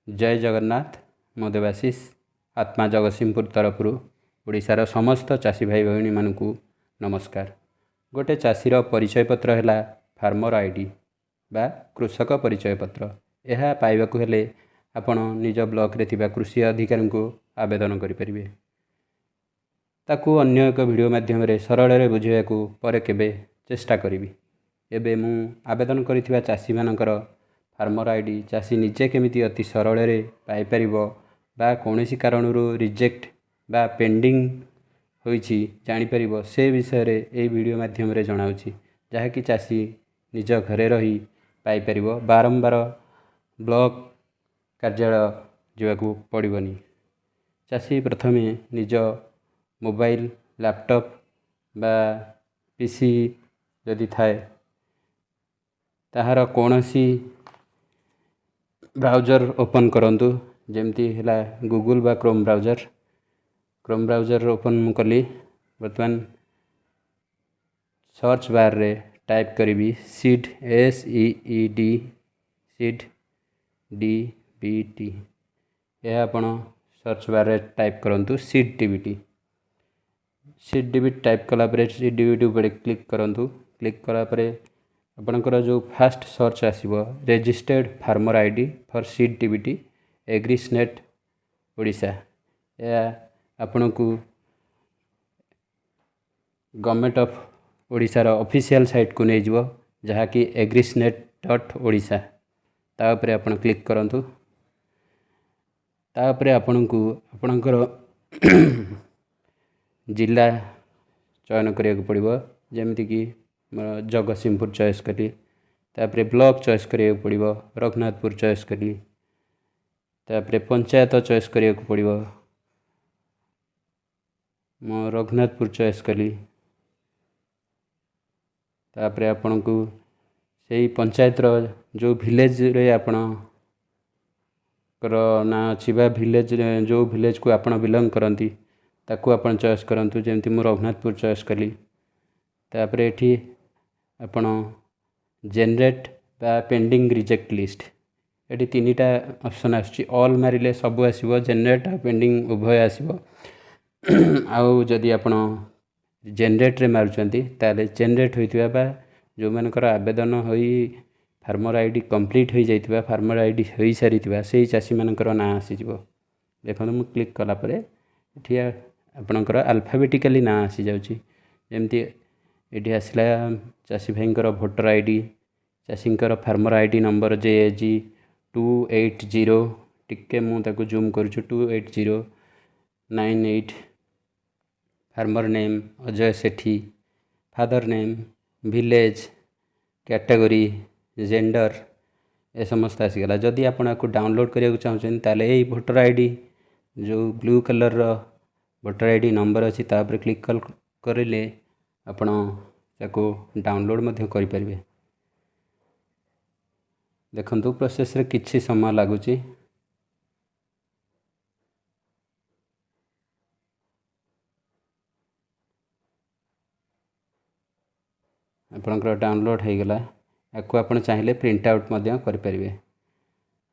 जय जगन्नाथ। मो देवाशीष आत्मा जगतसिंहपुर तरफ ओडिशार समस्त चाषी भाई भौणी मानू नमस्कार। गोटे चाषीर परिचय पत्र है फार्मर आईडी बा कृषक परिचय पत्र। यह पाइबाकू हेले आपण निज ब्लॉक रे थिबा कृषि अधिकारी को आवेदन करें। ताकू अन्य एक वीडियो माध्यम सरल बुझाइवाकू पर केबे चेष्टा करी। एबे मु आवेदन करिथिबा चाषी मानकर फार्मर आईडी चाषी निजे केमिति अति सरल रे पाई परिबो बा कोनोसी कारणरू रिजेक्ट बा पेंडिंग होईछि जानि परिबो से विषय रे ए वीडियो माध्यम रे जणाउछि, जहाँकि चाषी निज घरे रही पाई परिबो। बारंबार ब्लॉक कार्यालय जावाकू पड़िबनी। चाषी प्रथमे निज मोबाइल लैपटॉप बा पीसी जदि थाए ताहार कोनोसी ब्राउजर ओपन करंतु, जेमती है गूगल बा क्रोम ब्राउजर ओपन कली। बर्तमान सर्च बार रे टाइप करी सीड SEED सीड DBT। यह आपण सर्च बार रे टाइप करंतु seed DBT। Seed DBT type कला परे सीड DBT ऊपर क्लिक करंतु। क्लिक कला परे आपणकर जो फास्ट सर्च आसीबो registered farmer ID for seed DBT Agrisnet Odisha. या आपण को गवर्नमेंट ऑफ ओडिशा रो ऑफिशियल साइट को नै जिवो, जहा कि agrisnet.odisha। ता ऊपर आपण क्लिक करंतु। ता ऊपर आपण को आपणकर जिला चयन करिया पड़िबो, जेमति कि जगतसिंहपुर चॉइस करी। तापरे ब्लॉक चॉइस करिया पड़िबो, रघुनाथपुर चॉइस करी। तापरे पंचायत चॉइस करिया पड़िबो, मो रघुनाथपुर चॉइस कली। तापरे आपण को सेही पंचायत रो जो विलेज रे आपण करो ना अछि बा विलेज जो विलेज को आपण बिलोंग करंती ताकू आपण चॉइस करंतु, जेमति मो रघुनाथपुर चॉइस कली। तापरे एठी आपण जनरेट बा पेंडिंग रिजेक्ट लिस्ट एटी तीनटा ऑप्शन आछि। ऑल मारिले सब आसीबो, जनरेट आ पेंडिंग उभय आसीबो। आउ जदि आपण जनरेट रे मारुचंती ताले जनरेट होइतिबा बा जो मानकर आवेदन होई फार्मर आईडी कंप्लीट हो जाइतिबा, फार्मर आईडी होई सारितिबा सेही चाषी मानकर ना आसी जिवो। देखो मु क्लिक कला परे एठी आपणकर अल्फाबेटिकली ना आसी जाउची। जेमति एठी आसला चाषी भाईंकर भोटर आईडी, चाषींकर फार्मर आईडी नंबर JAG 280 टिके मु ताको जूम करूछु 28098। Farmer name Ajay Sethi, father name, village, category, gender ए समस्त आसीगला। जदि आपण को डाउनलोड करिया चाहछन ताले ए भोटर आईडी जो ब्लू कलर रो भोटर आईडी नंबर अछि ता पर क्लिक करिले आपण ताको डाउनलोड मध्य करि परिबे। देखंतु प्रोसेस रे किछि समय लागुची। आपणकर डाउनलोड हो गला। याकू आपण चाहिले प्रिंट आउट मध्य करि परिबे।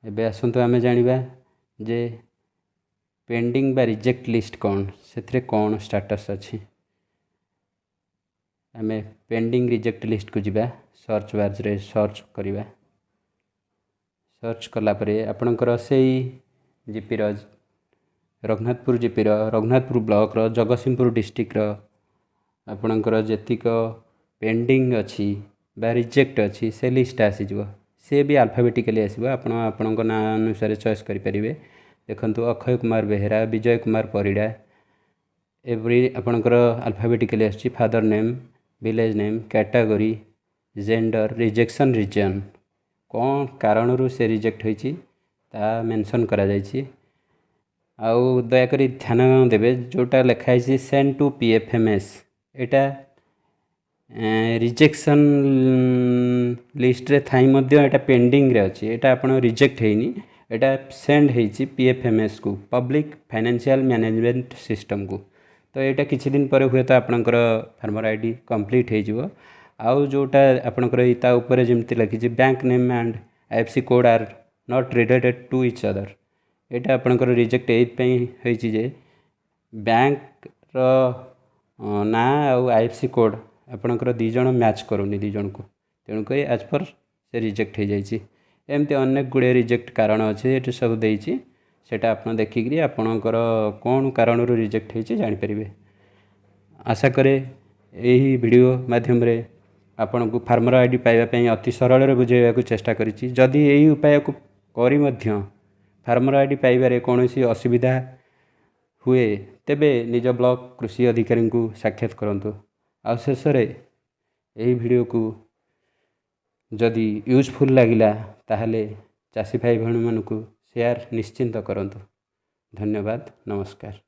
एबे आसंतु आमे जानिबा जे पेंडिंग बा रिजेक्ट लिस्ट कोन सेथरे कोन स्टेटस अछि। आमे पेंडिंग रिजेक्ट लिस्ट को जिबा सर्च बार रे सर्च करिबा। सर्च कला परे आपणकर सेही जीपी रो रघुनाथपुर जीपी रो रघुनाथपुर ब्लॉक रो जगतसिंहपुर डिस्ट्रिक्ट रो आपणकर जेतिक पेंडिंग अछि बा रिजेक्ट अछि से लिस्ट आसी जिवो। से भी अल्फाबेटिकली आसीबो। आपण आपणक ना अनुसार चॉइस करि परिबे। देखंतु अक्षय कुमार बेहेरा, विजय कुमार परिडा एवरी आपणकर अल्फाबेटिकली आछि। Father name, village name, category, gender, rejection reason कौन कारणरू से रिजेक्ट होईछि ता मेंशन करा जाईछि। आउ दया करी ध्यान देबे जोटा लिखा है send to PFMS Etah rejection list रे थाई मध्य एटा पेंडिंग रे अछि। एटा आपण रिजेक्ट हेइनी, एटा सेंड हेइछि PFMS को पब्लिक फाइनेंशियल मैनेजमेंट सिस्टम को। तो एटा किछि दिन पर हुए तो आपणकर फार्मर आईडी कंप्लीट हे जिवो। आउ जोटा आपणकर इता ऊपर जेमति लिखिछि bank name and IFSC code are not related to each other ଏଇଟା ଆପଣଙ୍କର ରିଜେକ୍ଟ ଏଇଥିପାଇଁ ହେଇଛି ଯେ ବ୍ୟାଙ୍କର ନାଁ ଆଉ IFSC କୋଡ଼୍ ଆପଣଙ୍କର ଦୁଇ ଜଣ ମ୍ୟାଚ୍ କରୁନି ଦୁଇ ଜଣକୁ, ତେଣୁକରି ଆଜ୍ ପର୍ ସେ ରିଜେକ୍ଟ ହେଇଯାଇଛି। ଏମିତି ଅନେକ ଗୁଡ଼ିଏ ରିଜେକ୍ଟ କାରଣ ଅଛି, ଏଠି ସବୁ ଦେଇଛି, ସେଇଟା ଆପଣ ଦେଖିକିରି ଆପଣଙ୍କର କ'ଣ କାରଣରୁ ରିଜେକ୍ଟ ହେଇଛି ଜାଣିପାରିବେ। ଆଶା କରେ ଏହି ଭିଡ଼ିଓ ମାଧ୍ୟମରେ ଆପଣଙ୍କୁ ଫାର୍ମର ଆଇଡି ପାଇବା ପାଇଁ ଅତି ସରଳରେ ବୁଝାଇବାକୁ ଚେଷ୍ଟା କରିଛି। ଯଦି ଏହି ଉପାୟକୁ କରି ମଧ୍ୟ ଫାର୍ମର ଆଇଡି ପାଇବାରେ କୌଣସି ଅସୁବିଧା ହୁଏ ତେବେ ନିଜ ବ୍ଲକ କୃଷି ଅଧିକାରୀଙ୍କୁ ସାକ୍ଷାତ କରନ୍ତୁ। ଆଉ ଶେଷରେ ଏହି ଭିଡ଼ିଓକୁ ଯଦି ୟୁଜଫୁଲ୍ ଲାଗିଲା ତାହେଲେ ଚାଷୀ ଭାଇ ଭଉଣୀମାନଙ୍କୁ ସେୟାର ନିଶ୍ଚିନ୍ତ କରନ୍ତୁ। ଧନ୍ୟବାଦ, ନମସ୍କାର।